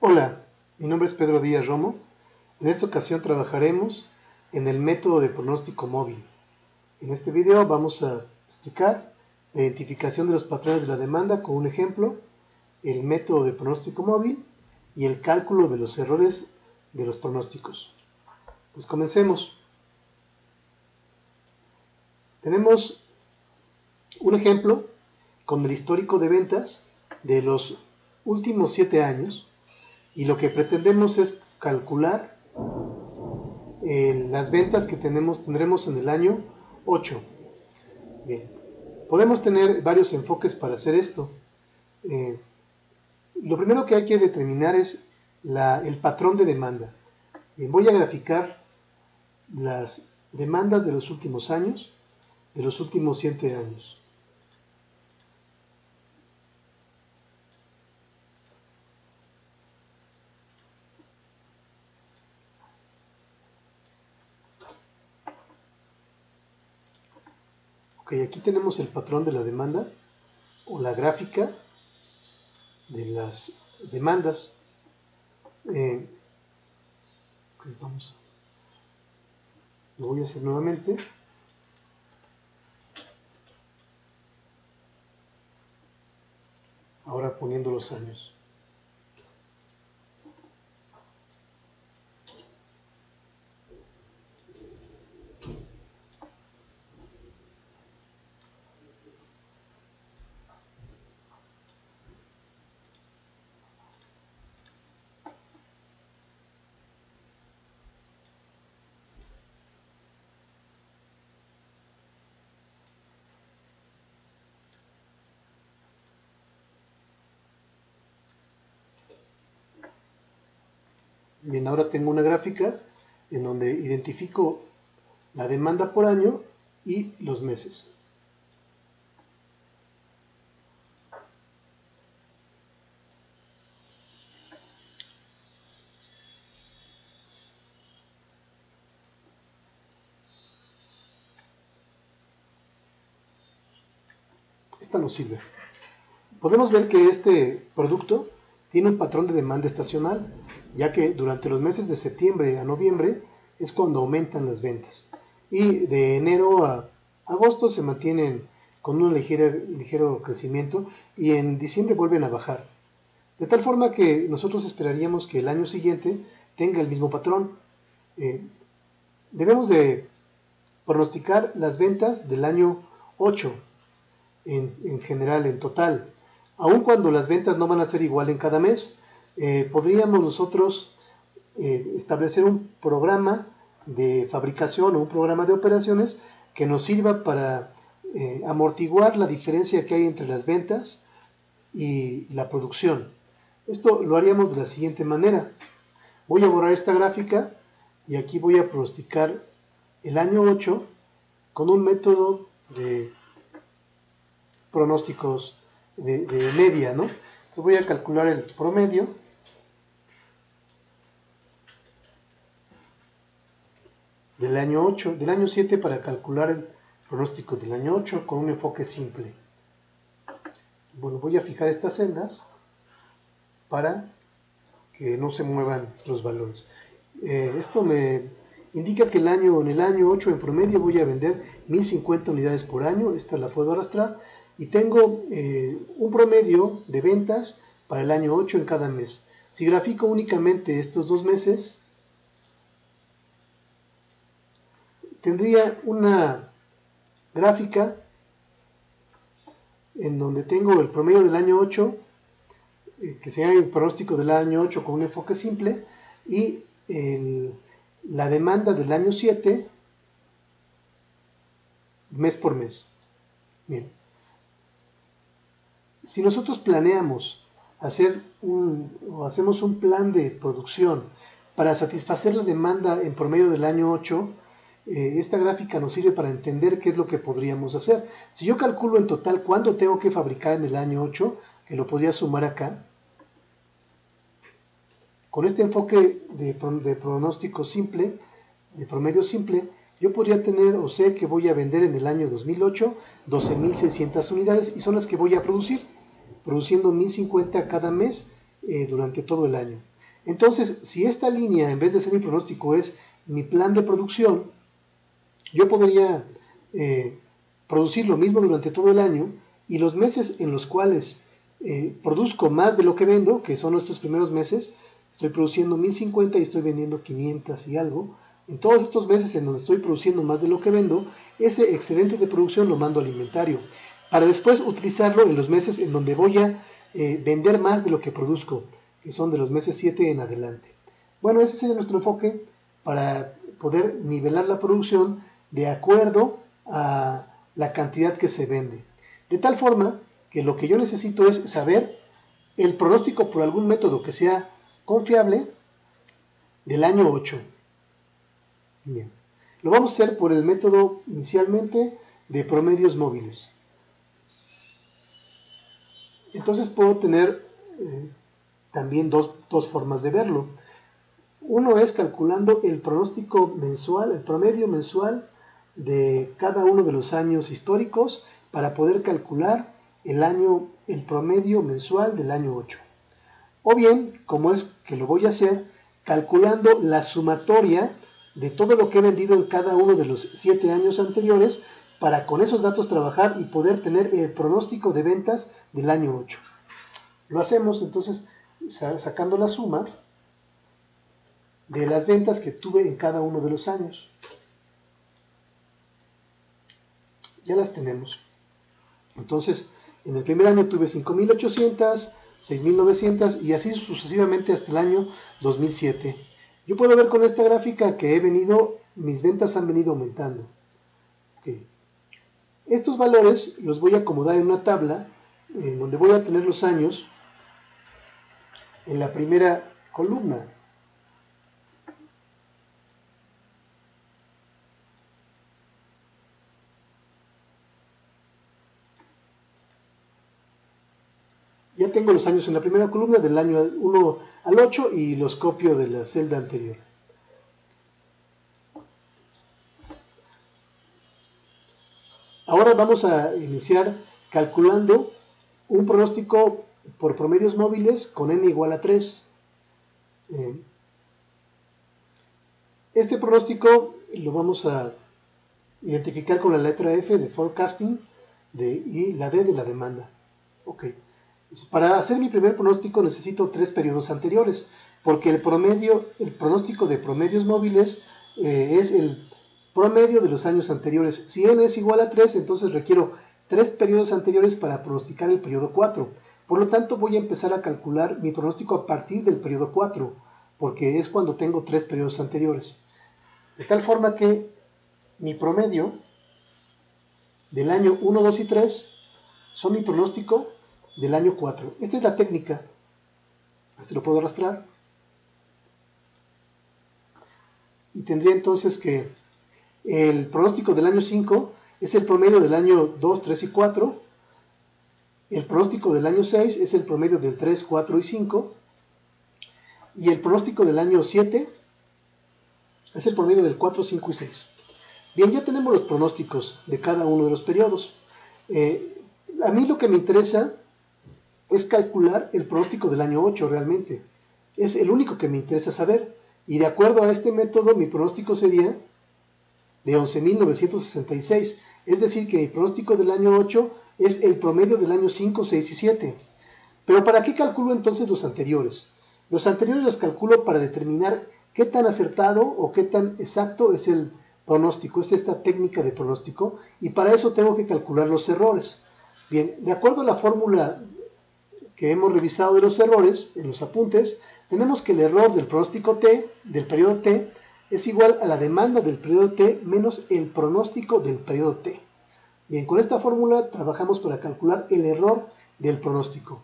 Hola, mi nombre es Pedro Díaz Romo. En esta ocasión trabajaremos en el método de pronóstico móvil. En este video vamos a explicar la identificación de los patrones de la demanda con un ejemplo, el método de pronóstico móvil y el cálculo de los errores de los pronósticos. Pues comencemos. Tenemos un ejemplo con el histórico de ventas de los últimos 7 años y lo que pretendemos es calcular las ventas que tendremos en el año 8. Bien, podemos tener varios enfoques para hacer esto. Lo primero que hay que determinar es el patrón de demanda. Bien, voy a graficar las demandas de los últimos años, de los últimos 7 años. Ok, aquí tenemos el patrón de la demanda o la gráfica de las demandas. Lo voy a hacer nuevamente. Ahora poniendo los años. Bien, ahora tengo una gráfica en donde identifico la demanda por año y los meses. Esta nos sirve. Podemos ver que este producto tiene un patrón de demanda estacional, ya que durante los meses de septiembre a noviembre es cuando aumentan las ventas. Y de enero a agosto se mantienen con un ligero crecimiento y en diciembre vuelven a bajar. De tal forma que nosotros esperaríamos que el año siguiente tenga el mismo patrón. Debemos de pronosticar las ventas del año 8 en general, en total. Aun cuando las ventas no van a ser igual en cada mes, podríamos nosotros establecer un programa de fabricación o un programa de operaciones que nos sirva para amortiguar la diferencia que hay entre las ventas y la producción. Esto lo haríamos de la siguiente manera. Voy a borrar esta gráfica y aquí voy a pronosticar el año 8 con un método de pronósticos de media, ¿no? Entonces voy a calcular el promedio del año 8, del año 7 para calcular el pronóstico del año 8 con un enfoque simple. Bueno, voy a fijar estas celdas para que no se muevan los valores. Esto me indica que en el año 8 en promedio voy a vender 1050 unidades por año. Esta la puedo arrastrar y tengo un promedio de ventas para el año 8 en cada mes. Si grafico únicamente estos 2 meses, tendría una gráfica en donde tengo el promedio del año 8, que sería el pronóstico del año 8 con un enfoque simple, y la demanda del año 7 mes por mes. Bien. Si nosotros planeamos hacemos un plan de producción para satisfacer la demanda en promedio del año 8, esta gráfica nos sirve para entender qué es lo que podríamos hacer. Si yo calculo en total cuánto tengo que fabricar en el año 8, que lo podría sumar acá, con este enfoque de pronóstico simple, de promedio simple, yo podría tener o sé que voy a vender en el año 2008 12.600 unidades y son las que voy a producir, produciendo 1050 cada mes durante todo el año. Entonces, si esta línea, en vez de ser mi pronóstico, es mi plan de producción, yo podría producir lo mismo durante todo el año, y los meses en los cuales produzco más de lo que vendo, que son estos primeros meses, estoy produciendo 1050 y estoy vendiendo 500 y algo. En todos estos meses en donde estoy produciendo más de lo que vendo, ese excedente de producción lo mando al inventario, para después utilizarlo en los meses en donde voy a vender más de lo que produzco, que son de los meses 7 en adelante. Bueno, ese sería nuestro enfoque para poder nivelar la producción de acuerdo a la cantidad que se vende. De tal forma que lo que yo necesito es saber el pronóstico por algún método que sea confiable del año 8. Bien. Lo vamos a hacer por el método inicialmente de promedios móviles. Entonces puedo tener también dos formas de verlo. Uno es calculando el pronóstico mensual, el promedio mensual de cada uno de los años históricos para poder calcular el promedio mensual del año 8. O bien, como es que lo voy a hacer, calculando la sumatoria de todo lo que he vendido en cada uno de los 7 años anteriores, para con esos datos trabajar y poder tener el pronóstico de ventas del año 8. Lo hacemos entonces sacando la suma de las ventas que tuve en cada uno de los años. Ya las tenemos. Entonces, en el primer año tuve 5.800, 6.900 y así sucesivamente hasta el año 2007. Yo puedo ver con esta gráfica que mis ventas han venido aumentando. Okay. Estos valores los voy a acomodar en una tabla en donde voy a tener los años en la primera columna. Ya tengo los años en la primera columna del año 1 al 8 y los copio de la celda anterior. Ahora vamos a iniciar calculando un pronóstico por promedios móviles con n igual a 3. Este pronóstico lo vamos a identificar con la letra F de forecasting y la D de la demanda. Okay. Para hacer mi primer pronóstico necesito 3 periodos anteriores, porque el pronóstico de promedios móviles es el promedio de los años anteriores. Si n es igual a 3, entonces requiero 3 periodos anteriores para pronosticar el periodo 4. Por lo tanto, voy a empezar a calcular mi pronóstico a partir del periodo 4, porque es cuando tengo 3 periodos anteriores. De tal forma que mi promedio del año 1, 2 y 3 son mi pronóstico del año 4. Esta es la técnica. Este lo puedo arrastrar. Y tendría entonces que el pronóstico del año 5 es el promedio del año 2, 3 y 4. El pronóstico del año 6 es el promedio del 3, 4 y 5. Y el pronóstico del año 7 es el promedio del 4, 5 y 6. Bien, ya tenemos los pronósticos de cada uno de los periodos. A mí lo que me interesa es calcular el pronóstico del año 8 realmente. Es el único que me interesa saber. Y de acuerdo a este método, mi pronóstico sería de 11.966. Es decir, que mi pronóstico del año 8 es el promedio del año 5, 6 y 7. Pero ¿para qué calculo entonces los anteriores? Los anteriores los calculo para determinar qué tan acertado o qué tan exacto es el pronóstico, es esta técnica de pronóstico, y para eso tengo que calcular los errores. Bien, de acuerdo a la fórmula que hemos revisado de los errores en los apuntes, tenemos que el error del pronóstico T, del periodo T, es igual a la demanda del periodo T menos el pronóstico del periodo T. Bien, con esta fórmula trabajamos para calcular el error del pronóstico.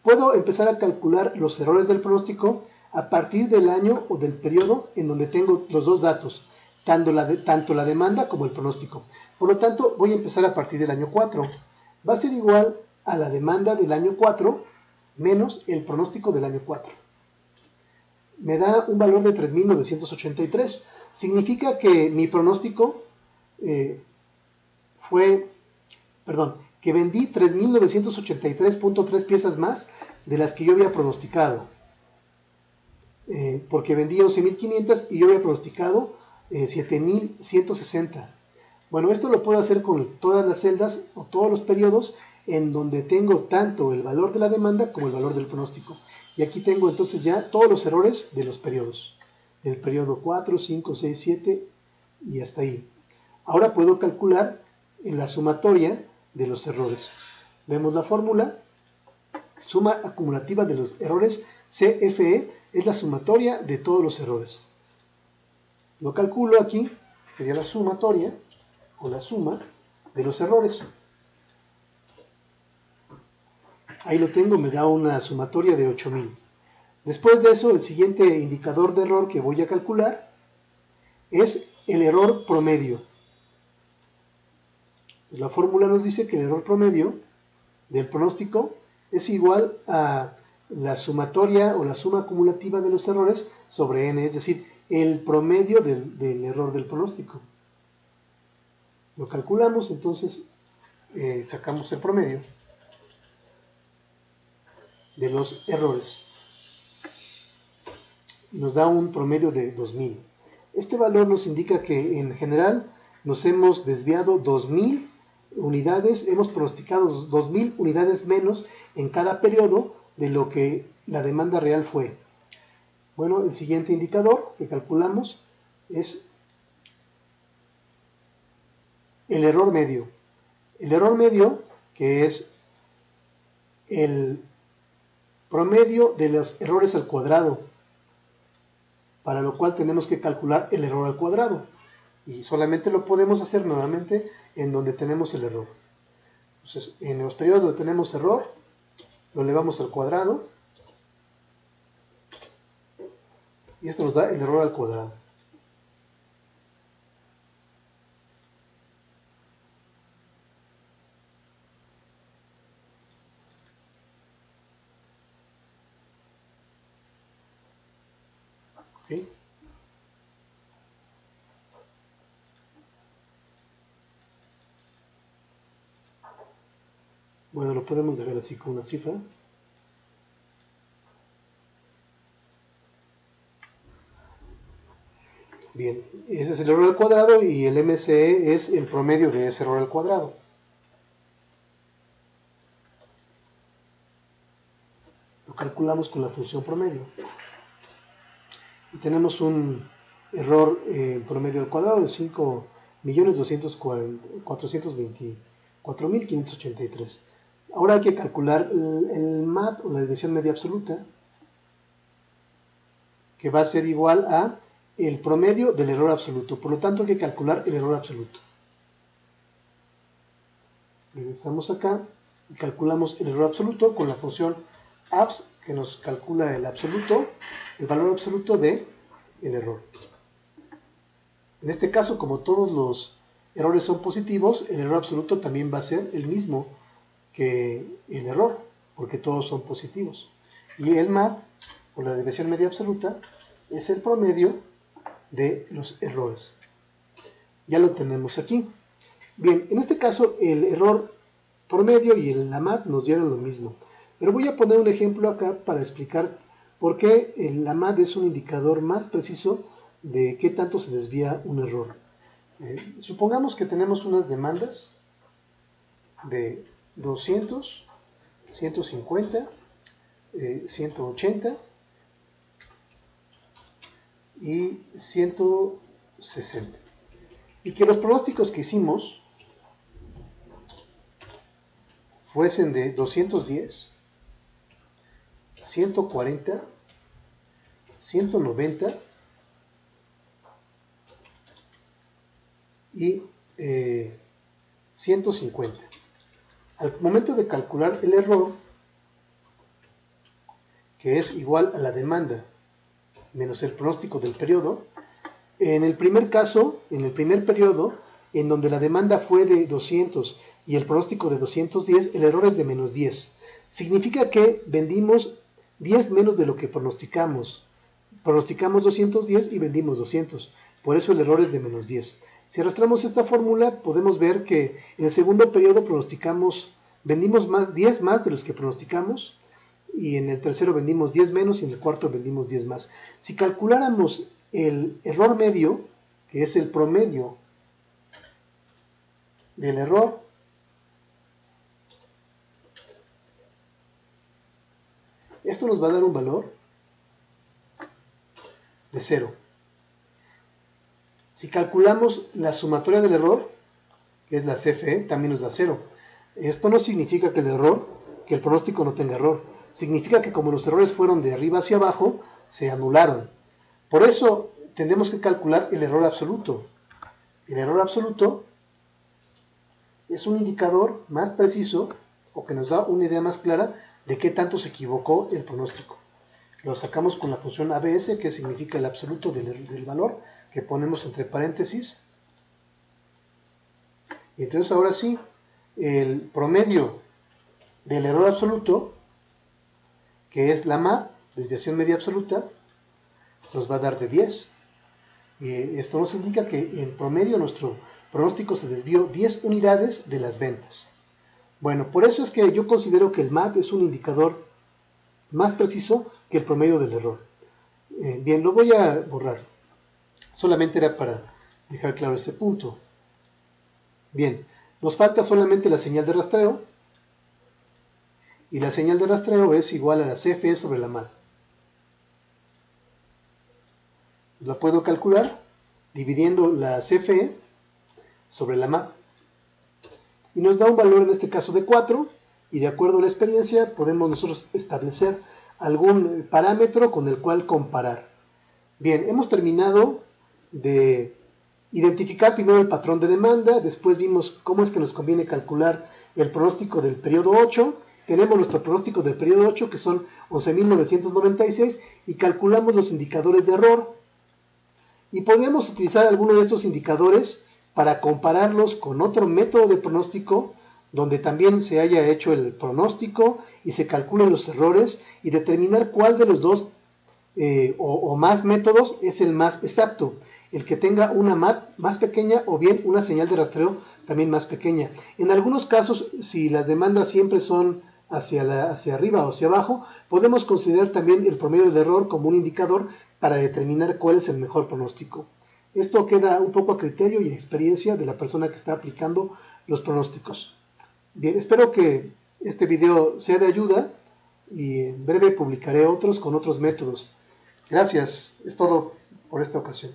Puedo empezar a calcular los errores del pronóstico a partir del año o del periodo en donde tengo los dos datos, tanto la demanda como el pronóstico. Por lo tanto, voy a empezar a partir del año 4. Va a ser igual a la demanda del año 4 menos el pronóstico del año 4. Me da un valor de 3.983. Significa que mi pronóstico que vendí 3.983.3 piezas más de las que yo había pronosticado. porque vendí 11.500 y yo había pronosticado 7.160. Bueno, esto lo puedo hacer con todas las celdas o todos los periodos en donde tengo tanto el valor de la demanda como el valor del pronóstico. Y aquí tengo entonces ya todos los errores de los periodos. Del periodo 4, 5, 6, 7 y hasta ahí. Ahora puedo calcular en la sumatoria de los errores. Vemos la fórmula. Suma acumulativa de los errores CFE es la sumatoria de todos los errores. Lo calculo aquí, sería la sumatoria o la suma de los errores. Ahí lo tengo, me da una sumatoria de 8.000. Después de eso, el siguiente indicador de error que voy a calcular es el error promedio. Entonces, la fórmula nos dice que el error promedio del pronóstico es igual a la sumatoria o la suma acumulativa de los errores sobre n, es decir, el promedio del error del pronóstico. Lo calculamos, entonces sacamos el promedio de los errores y nos da un promedio de 2.000. Este valor nos indica que en general nos hemos desviado 2.000 unidades, hemos pronosticado 2.000 unidades menos en cada periodo de lo que la demanda real fue. Bueno, el siguiente indicador que calculamos es el error medio. El error medio, que es el promedio de los errores al cuadrado, para lo cual tenemos que calcular el error al cuadrado. Y solamente lo podemos hacer nuevamente en donde tenemos el error. Entonces, en los periodos donde tenemos error, lo elevamos al cuadrado. Y esto nos da el error al cuadrado. ¿Okay? Bueno, lo podemos dejar así con una cifra. Bien, ese es el error al cuadrado y el MCE es el promedio de ese error al cuadrado. Lo calculamos con la función promedio. Y tenemos un error promedio al cuadrado de 5.224.583. Ahora hay que calcular el MAD o la desviación media absoluta, que va a ser igual a el promedio del error absoluto. Por lo tanto, hay que calcular el error absoluto. Regresamos acá y calculamos el error absoluto con la función abs, que nos calcula el absoluto, el valor absoluto de el error. En este caso, como todos los errores son positivos, el error absoluto también va a ser el mismo que el error, porque todos son positivos. Y el MAD, o la desviación media absoluta, es el promedio de los errores. Ya lo tenemos aquí. Bien, en este caso el error promedio y la MAD nos dieron lo mismo. Pero voy a poner un ejemplo acá para explicar por qué la MAD es un indicador más preciso de qué tanto se desvía un error. Supongamos que tenemos unas demandas de 200, 150, 180 y 160. Y que los pronósticos que hicimos fuesen de 210, 140, 190 y 150. Al momento de calcular el error, que es igual a la demanda menos el pronóstico del periodo, en el primer caso, en el primer periodo, en donde la demanda fue de 200 y el pronóstico de 210, el error es de menos 10. Significa que vendimos 10 menos de lo que pronosticamos. Pronosticamos 210 y vendimos 200. Por eso el error es de menos 10. Si arrastramos esta fórmula, podemos ver que en el segundo periodo vendimos 10 más de los que pronosticamos. y en el tercero vendimos 10 menos y en el cuarto vendimos 10 más. Si calculáramos el error medio, que es el promedio del error, esto nos va a dar un valor de 0. Si calculamos la sumatoria del error, que es la CFE, también nos da 0. Esto no significa que el pronóstico no tenga error. Significa que como los errores fueron de arriba hacia abajo, se anularon. Por eso tenemos que calcular el error absoluto. El error absoluto es un indicador más preciso o que nos da una idea más clara de qué tanto se equivocó el pronóstico. Lo sacamos con la función ABS, que significa el absoluto del valor, que ponemos entre paréntesis. Y entonces ahora sí, el promedio del error absoluto, que es la MAD, desviación media absoluta, nos va a dar de 10. Y esto nos indica que en promedio nuestro pronóstico se desvió 10 unidades de las ventas. Bueno, por eso es que yo considero que el MAD es un indicador más preciso que el promedio del error. Bien, lo voy a borrar. Solamente era para dejar claro ese punto. Bien, nos falta solamente la señal de rastreo. Y la señal de rastreo es igual a la CFE sobre la MAD. La puedo calcular dividiendo la CFE sobre la MAD. Y nos da un valor en este caso de 4. Y de acuerdo a la experiencia podemos nosotros establecer algún parámetro con el cual comparar. Bien, hemos terminado de identificar primero el patrón de demanda, después vimos cómo es que nos conviene calcular el pronóstico del periodo 8, tenemos nuestro pronóstico del periodo 8 que son 11.996 y calculamos los indicadores de error. Y podríamos utilizar alguno de estos indicadores para compararlos con otro método de pronóstico donde también se haya hecho el pronóstico y se calculen los errores y determinar cuál de los dos o más métodos es el más exacto, el que tenga una MAD más pequeña o bien una señal de rastreo también más pequeña. En algunos casos, si las demandas siempre son hacia arriba o hacia abajo, podemos considerar también el promedio de error como un indicador para determinar cuál es el mejor pronóstico. Esto queda un poco a criterio y a experiencia de la persona que está aplicando los pronósticos. Bien, espero que este video sea de ayuda y en breve publicaré otros con otros métodos. Gracias, es todo por esta ocasión.